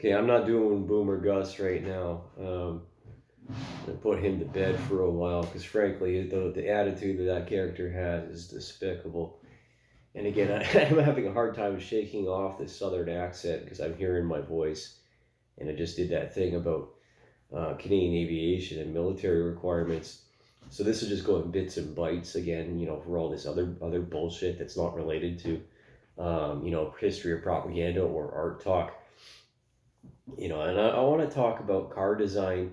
Okay, I'm not doing Boomer Gus right now. I put him to bed for a while because, frankly, the attitude that character has is despicable. And again, I'm having a hard time shaking off this southern accent because I'm hearing my voice. And I just did that thing about Canadian aviation and military requirements. So this is just going bits and bytes again, for all this other bullshit that's not related to, history or propaganda or art talk. And I want to talk about car design,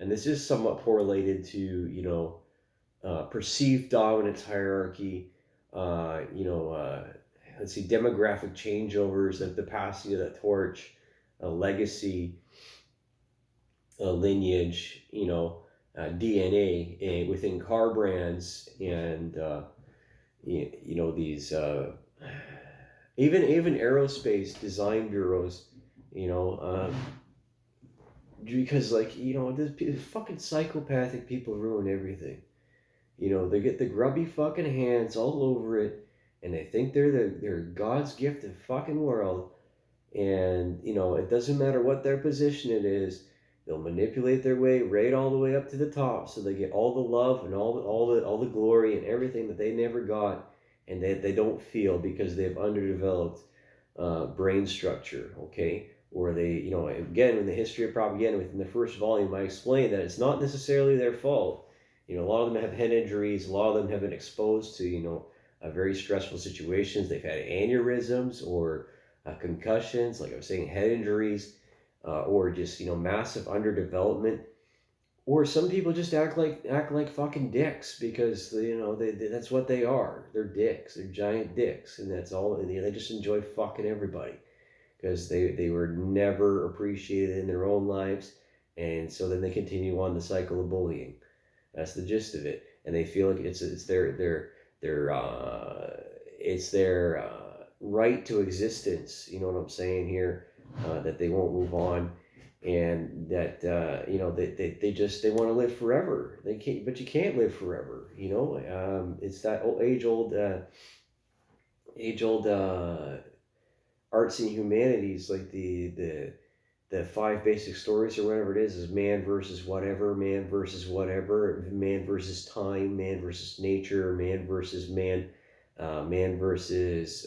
and this is somewhat correlated to, perceived dominance hierarchy, let's see, demographic changeovers, the passing of the torch, a legacy, a lineage, DNA within car brands, and these even aerospace design bureaus, you know, because this fucking psychopathic people ruin everything. They get the grubby fucking hands all over it, and they think they're God's gift to the fucking world. And it doesn't matter what their position it is, they'll manipulate their way right all the way up to the top, so they get all the love and all the glory and everything that they never got, and that they don't feel because they've underdeveloped brain structure. Okay, or they, again, in the history of propaganda, within the first volume, I explained that it's not necessarily their fault. A lot of them have head injuries. A lot of them have been exposed to, very stressful situations. They've had aneurysms or concussions, like I was saying, head injuries, or just massive underdevelopment. Or some people just act like fucking dicks because they that's what they are. They're dicks. They're giant dicks, and that's all. They just enjoy fucking everybody because they were never appreciated in their own lives, and so then they continue on the cycle of bullying. That's the gist of it, and they feel like it's their right to existence. You know what I'm saying here? That they won't move on, and that they want to live forever. They can't, but you can't live forever. It's that age old arts and humanities, like the five basic stories or whatever it is man versus whatever, man versus time, man versus nature, man versus man, man versus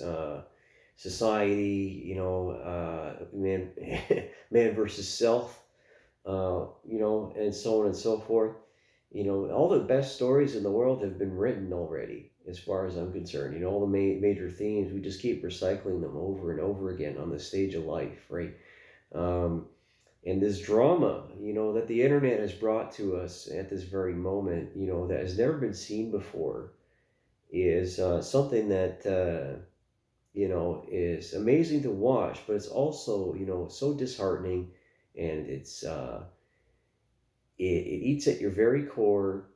society, man man versus self, and so on and so forth. All the best stories in the world have been written already, as far as I'm concerned. All the major themes, we just keep recycling them over and over again on the stage of life, right? Um, and this drama, that the internet has brought to us at this very moment, that has never been seen before, is something that, is amazing to watch, but it's also, so disheartening, and it eats at your very core,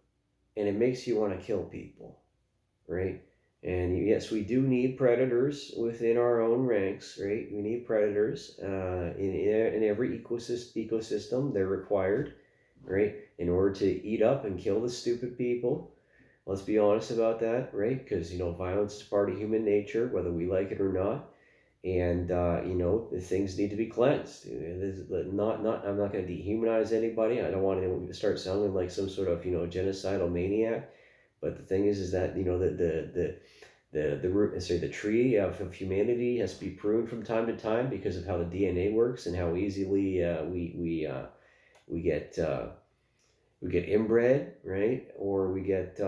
and it makes you want to kill people, right? And yes, we do need predators within our own ranks, right? We need predators in every ecosystem. They're required, right? In order to eat up and kill the stupid people. Let's be honest about that, right? Because, violence is part of human nature, whether we like it or not. And, the things need to be cleansed. I'm not going to dehumanize anybody. I don't want anyone to start sounding like some sort of, genocidal maniac. But the thing is that, the tree of humanity has to be pruned from time to time because of how the DNA works and how easily we get inbred, right? Or we get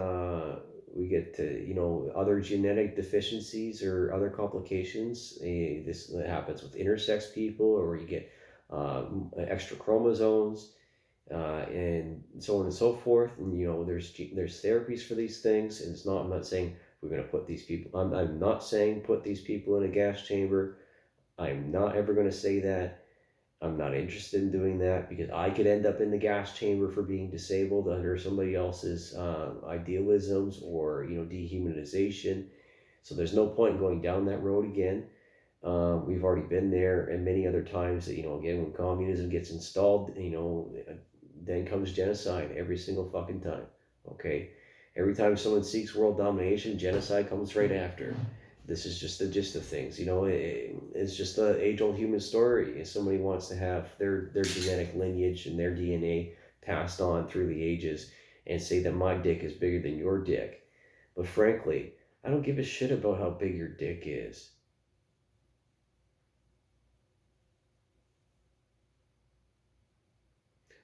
other genetic deficiencies or other complications. This happens with intersex people, or you get extra chromosomes, and so on and so forth. And there's therapies for these things, and I'm not saying we're going to put these people. I'm not saying put these people in a gas chamber. I'm not ever going to say that. I'm not interested in doing that because I could end up in the gas chamber for being disabled under somebody else's idealisms or dehumanization. So there's no point in going down that road again. We've already been there, and many other times that again, when communism gets installed, then comes genocide every single fucking time. Okay, every time someone seeks world domination, genocide comes right after. This is just the gist of things. It's just a age-old human story. If somebody wants to have their genetic lineage and their DNA passed on through the ages and say that my dick is bigger than your dick. But frankly, I don't give a shit about how big your dick is.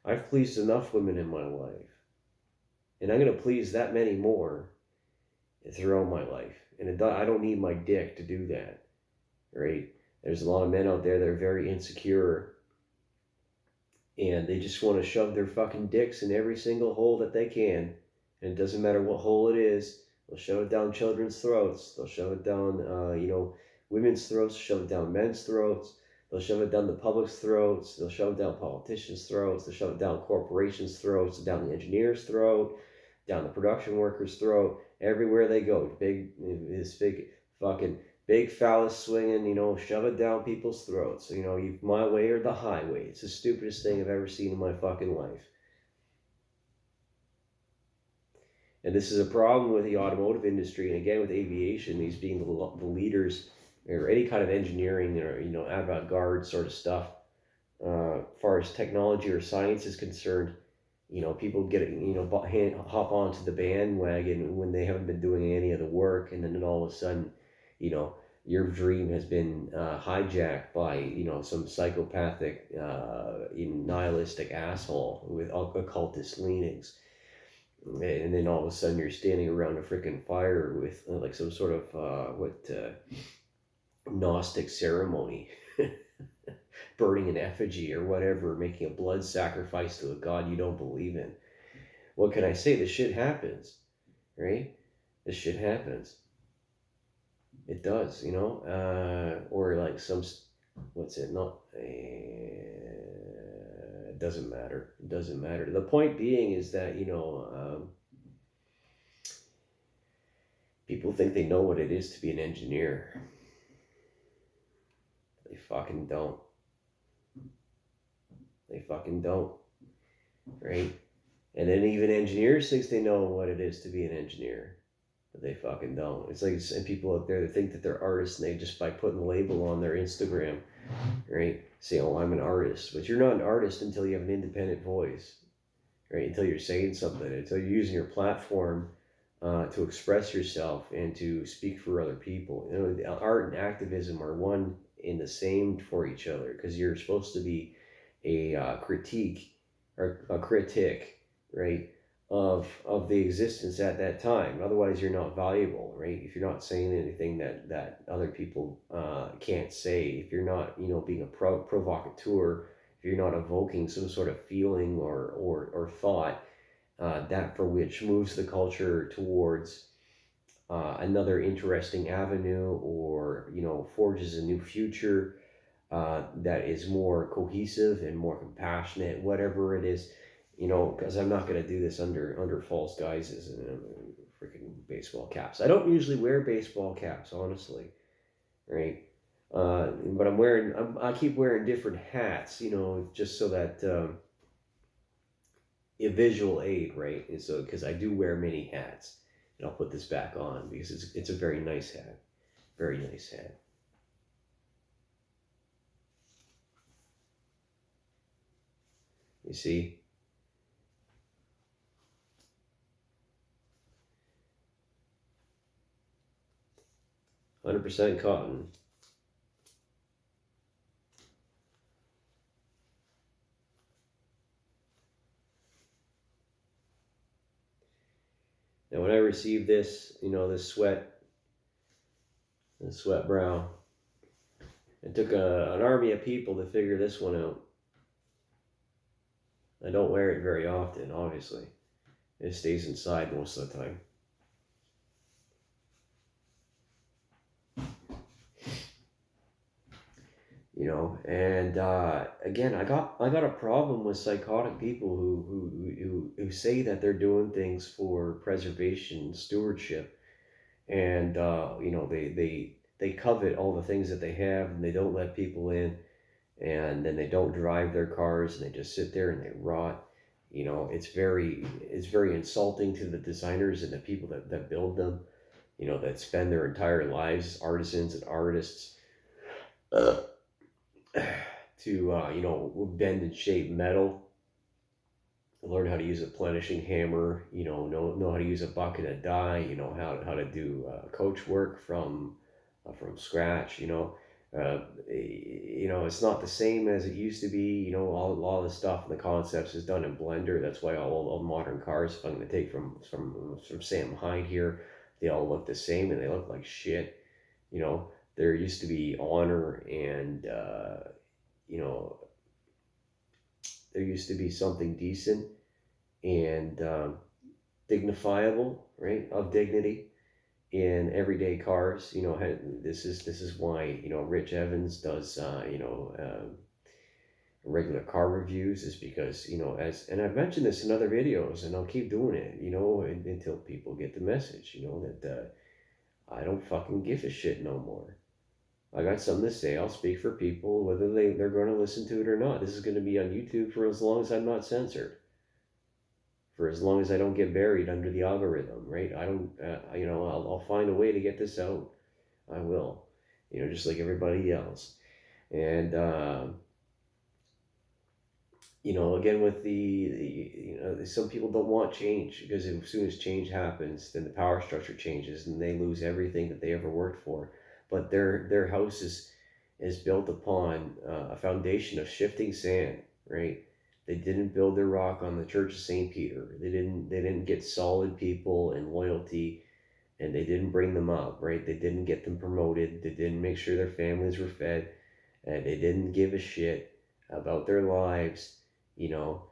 I've pleased enough women in my life, and I'm going to please that many more throughout my life. And I don't need my dick to do that, right? There's a lot of men out there that are very insecure, and they just want to shove their fucking dicks in every single hole that they can. And it doesn't matter what hole it is. They'll shove it down children's throats. They'll shove it down, women's throats, shove it down men's throats. They'll shove it down the public's throats. They'll shove it down politicians' throats. They'll shove it down corporations' throats, down the engineer's throat, down the production worker's throat. Everywhere they go, this big fucking big phallus swinging, shove it down people's throats. You my way or the highway. It's the stupidest thing I've ever seen in my fucking life. And this is a problem with the automotive industry, and again with aviation, these being the leaders, or any kind of engineering or avant-garde sort of stuff. As far as technology or science is concerned, people get hop onto the bandwagon when they haven't been doing any of the work, and then all of a sudden, your dream has been hijacked by some psychopathic, nihilistic asshole with occultist leanings. And then all of a sudden you're standing around a freaking fire with like some sort of Gnostic ceremony, burning an effigy or whatever, making a blood sacrifice to a god you don't believe in. What can I say? This shit happens, right? This shit happens. It does, or like what's it? Not. It doesn't matter. It doesn't matter. The point being is that people think they know what it is to be an engineer. They fucking don't. They fucking don't, right? And then even engineers think they know what it is to be an engineer, but they fucking don't. It's like some people out there that think that they're artists, and they just by putting the label on their Instagram, right, say, "Oh, I'm an artist," but you're not an artist until you have an independent voice, right? Until you're saying something, until you're using your platform to express yourself and to speak for other people. Art and activism are one in the same for each other, because you're supposed to be a critique or a critic, right, of the existence at that time. Otherwise, you're not valuable, right? If you're not saying anything that other people can't say, if you're not being a provocateur, if you're not evoking some sort of feeling or thought that for which moves the culture towards another interesting avenue, or forges a new future that is more cohesive and more compassionate, whatever it is, because I'm not going to do this under false guises and freaking baseball caps. I don't usually wear baseball caps, honestly, right? But I keep wearing different hats, just so that a visual aid, right? And so, because I do wear many hats, and I'll put this back on because it's a very nice hat, very nice hat. You see? %100% cotton. Now, when I received this, this sweat brow, it took an army of people to figure this one out. I don't wear it very often, obviously. It stays inside most of the time. And again, I got a problem with psychotic people who say that they're doing things for preservation, stewardship, and they covet all the things that they have, and they don't let people in, and then they don't drive their cars, and they just sit there and they rot. It's very insulting to the designers and the people that build them. that spend their entire lives, artisans and artists, uh, to bend and shape metal, learn how to use a plenishing hammer, know how to use a bucket of dye, how to do coach work from scratch. It's not the same as it used to be. A lot of the stuff and the concepts is done in Blender. That's why all modern cars, if I'm going to take from Sam Hyde here, they all look the same and they look like shit. There used to be honor and you know there used to be something decent and dignifiable, right? Of dignity in everyday cars. This is why Rich Evans does regular car reviews, is because as and I've mentioned this in other videos, and I'll keep doing it, until people get the message, that I don't fucking give a shit no more. I got something to say. I'll speak for people, whether they're going to listen to it or not. This is going to be on YouTube for as long as I'm not censored, for as long as I don't get buried under the algorithm, right? I don't, I'll find a way to get this out. I will, just like everybody else. And, again, with some people don't want change, because as soon as change happens, then the power structure changes and they lose everything that they ever worked for. But their house is built upon a foundation of shifting sand, right? They didn't build their rock on the Church of St. Peter. They didn't get solid people and loyalty, and they didn't bring them up, right? They didn't get them promoted. They didn't make sure their families were fed, and they didn't give a shit about their lives, you know.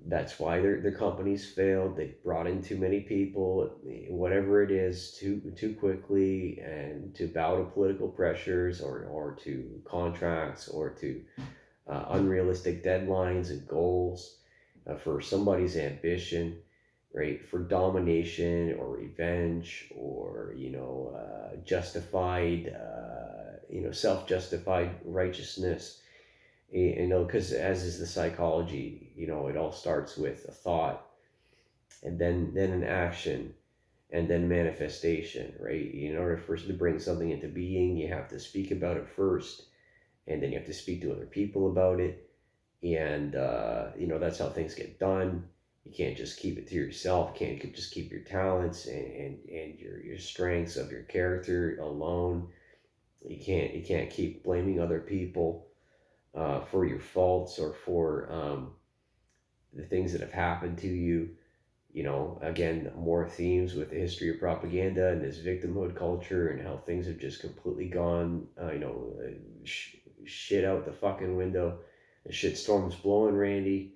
That's why their companies failed. They brought in too many people, whatever it is, too quickly, and to bow to political pressures, or to contracts, or to unrealistic deadlines and goals, for somebody's ambition, right? For domination or revenge, or justified, self-justified righteousness. Because as is the psychology, it all starts with a thought, and then an action, and then manifestation, right? In order for us to bring something into being, you have to speak about it first, and then you have to speak to other people about it, and that's how things get done. You can't just keep it to yourself. You can't just keep your talents and your strengths of your character alone. You can't keep blaming other people for your faults, or for the things that have happened to you. Again, more themes with the history of propaganda and this victimhood culture, and how things have just completely gone, shit out the fucking window. The shit storm's blowing, Randy.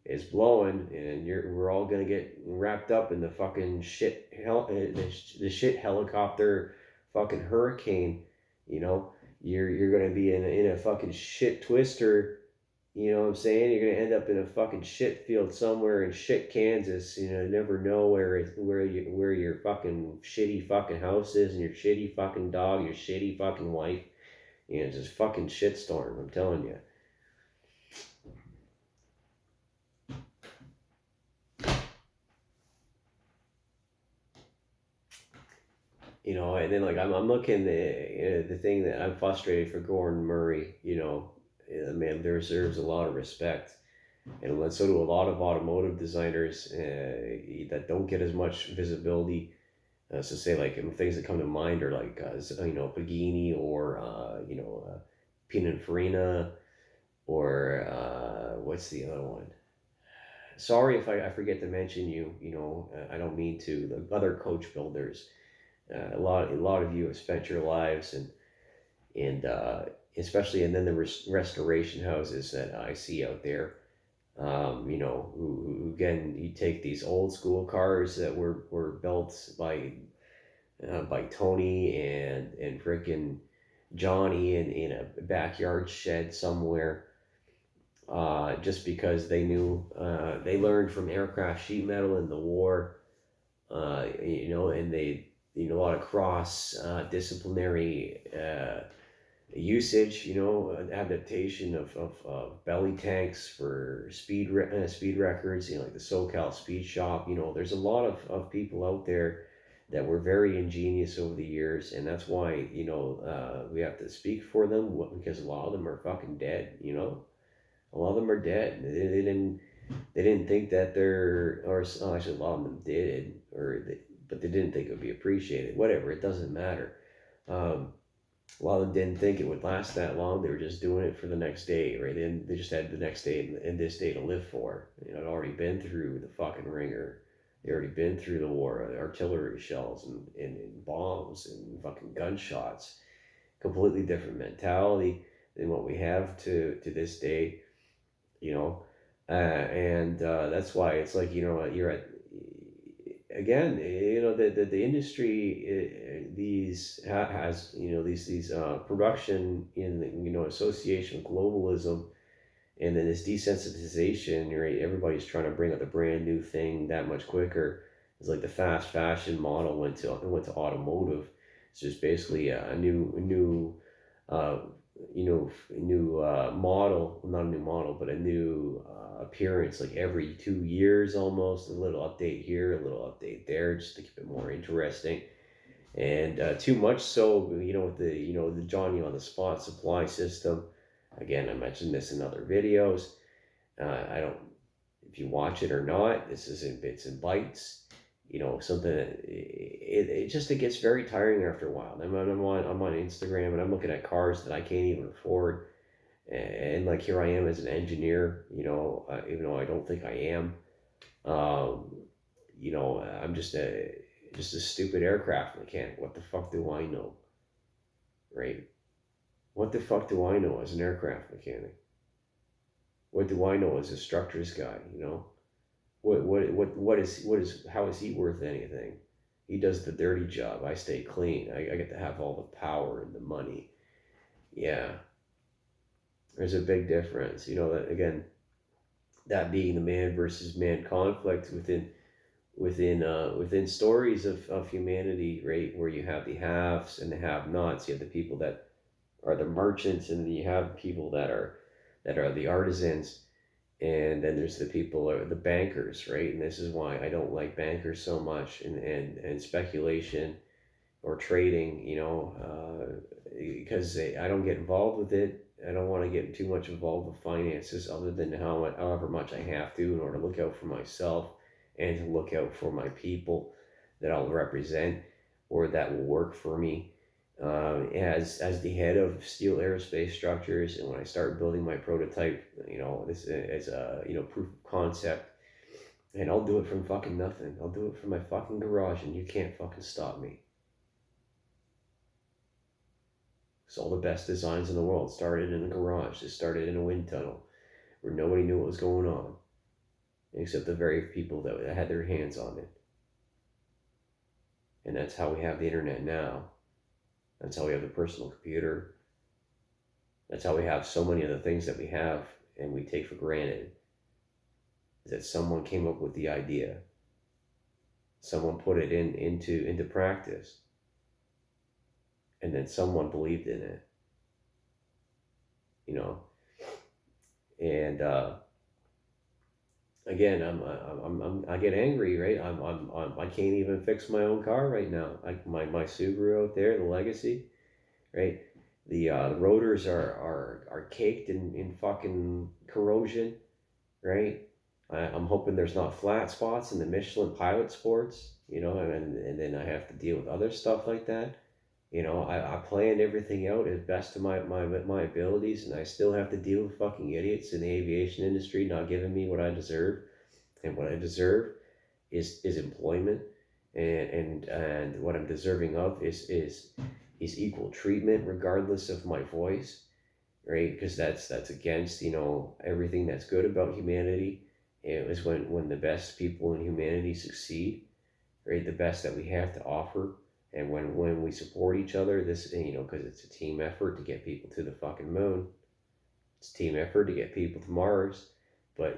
It's blowing, and we're all gonna get wrapped up in the fucking the shit helicopter, fucking hurricane. You know, you're gonna be in a fucking shit twister. You know what I'm saying? You're gonna end up in a fucking shit field somewhere in shit Kansas. Never know where your fucking shitty fucking house is, and your shitty fucking dog, your shitty fucking wife. It's just fucking shitstorm. I'm telling you. And then, like, I'm looking the thing that I'm frustrated for Gordon Murray. Man deserves a lot of respect, and so do a lot of automotive designers that don't get as much visibility. So say, like, things that come to mind are like Pagani, or Pininfarina, or what's the other one? Sorry if I forget to mention you. I don't mean to. The other coach builders. A lot of you have spent your lives, and especially, and then the restoration houses that I see out there. Who again, you take these old school cars that were built by Tony and frickin' Johnny in a backyard shed somewhere, just because they knew, they learned from aircraft sheet metal in the war, and they, a lot of cross disciplinary usage, adaptation of belly tanks for speed records, like the SoCal Speed Shop. There's a lot of people out there that were very ingenious over the years, and that's why we have to speak for them because a lot of them are fucking dead. A lot of them are dead. They didn't think that actually a lot of them did, but they didn't think it would be appreciated. Whatever, it doesn't matter. Um, a lot of them didn't think it would last that long. They were just doing it for the next day, right? They just had the next day and this day to live for. I'd already been through the fucking ringer. They already been through the war, the artillery shells and bombs and fucking gunshots. Completely different mentality than what we have to this day, you know. And that's why it's like, you're at, again, the industry, has, these production in, association with globalism, and then this desensitization, right? Everybody's trying to bring out the brand new thing that much quicker. It's like the fast fashion model went to automotive. It's just basically a new uh, new model, not a new model, but a new appearance, like every 2 years almost. A little update here, a little update there, just to keep it more interesting. And too much so, with the Johnny on the spot supply system. Again, I mentioned this in other videos. I don't, if you watch it or not, this is in bits and bytes. Something that it gets very tiring after a while. I'm on Instagram and I'm looking at cars that I can't even afford, and like here I am as an engineer. Even though I don't think I am. Um, I'm just a stupid aircraft mechanic. What the fuck do I know, right? What the fuck do I know as an aircraft mechanic? What do I know as a structures guy? What is how is he worth anything? He does the dirty job. I stay clean. I get to have all the power and the money. Yeah, there's a big difference. That again, that being the man versus man conflict within stories of humanity, right? Where you have the haves and the have-nots. You have the people that are the merchants, and then you have people that are the artisans, and then there's the people or the bankers, right? And this is why I don't like bankers so much, and speculation or trading, because I don't get involved with it. I don't want to get too much involved with finances, other than however much I have to in order to look out for myself and to look out for my people that I'll represent or that will work for me. As the head of Steel Aerospace Structures, and when I start building my prototype, this is a proof of concept, and I'll do it from fucking nothing. I'll do it from my fucking garage, and you can't fucking stop me. So all the best designs in the world started in a garage. They started in a wind tunnel where nobody knew what was going on, except the very people that had their hands on it. And that's how we have the internet now. That's how we have the personal computer. That's how we have so many of the things that we have and we take for granted. Is that someone came up with the idea. Someone put it into practice. And then someone believed in it. And again, I get angry, right? I can't even fix my own car right now. Like my Subaru out there, the Legacy, right? The rotors are caked in fucking corrosion, right? I'm hoping there's not flat spots in the Michelin Pilot Sports, and then I have to deal with other stuff like that. I planned everything out as best to my abilities, and I still have to deal with fucking idiots in the aviation industry not giving me what I deserve. And what I deserve is employment, and what I'm deserving of is equal treatment regardless of my voice, right? Because that's against everything that's good about humanity. It was when the best people in humanity succeed, right? The best that we have to offer. And when we support each other, this, because it's a team effort to get people to the fucking moon. It's a team effort to get people to Mars. But,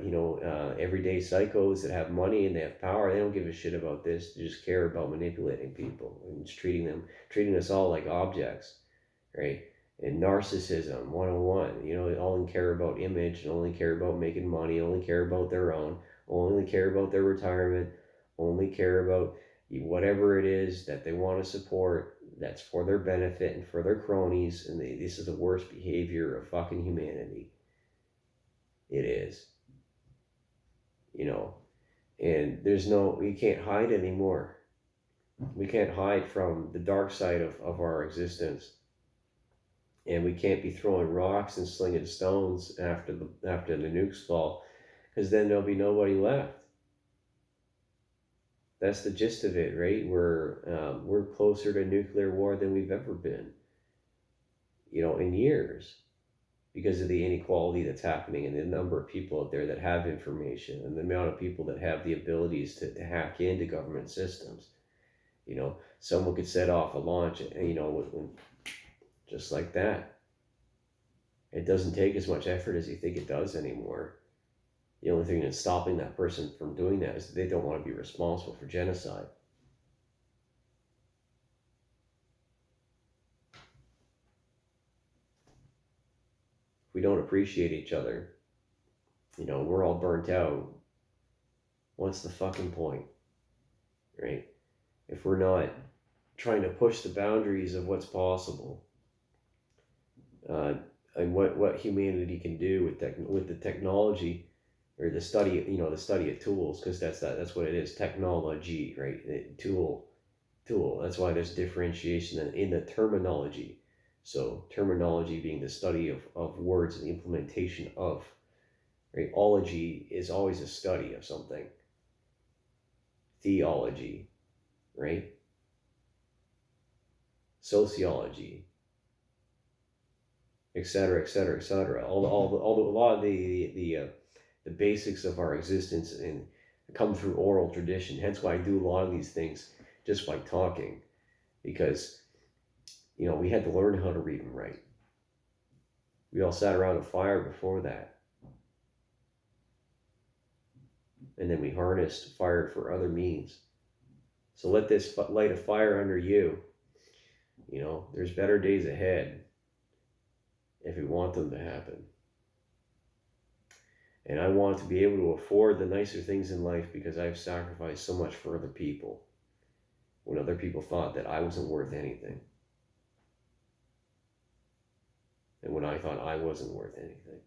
everyday psychos that have money and they have power, they don't give a shit about this. They just care about manipulating people and just treating us all like objects, right? And narcissism 101, they only care about image and only care about making money, only care about their own, only care about their retirement, only care about whatever it is that they want to support, that's for their benefit and for their cronies, and this is the worst behavior of fucking humanity. It is. You know, and we can't hide anymore. We can't hide from the dark side of our existence. And we can't be throwing rocks and slinging stones after the nukes fall, because then there'll be nobody left. That's the gist of it, right? We're closer to nuclear war than we've ever been, in years, because of the inequality that's happening and the number of people out there that have information and the amount of people that have the abilities to hack into government systems. Someone could set off a launch, just like that. It doesn't take as much effort as you think it does anymore. The only thing that's stopping that person from doing that is that they don't want to be responsible for genocide. We don't appreciate each other. We're all burnt out. What's the fucking point? Right? If we're not trying to push the boundaries of what's possible, and what humanity can do with the technology, or the study of tools, because that's what it is, technology, right? Tool. That's why there's differentiation in the terminology. So terminology being the study of words and the implementation of, right? Ology is always a study of something. Theology, right? Sociology, etc., etc., etc. A lot of the basics of our existence and come through oral tradition. Hence why I do a lot of these things just by talking, because we had to learn how to read and write. We all sat around a fire before that, and then we harnessed fire for other means. So let this light a fire under you. There's better days ahead if we want them to happen. And I want to be able to afford the nicer things in life because I've sacrificed so much for other people when other people thought that I wasn't worth anything. And when I thought I wasn't worth anything.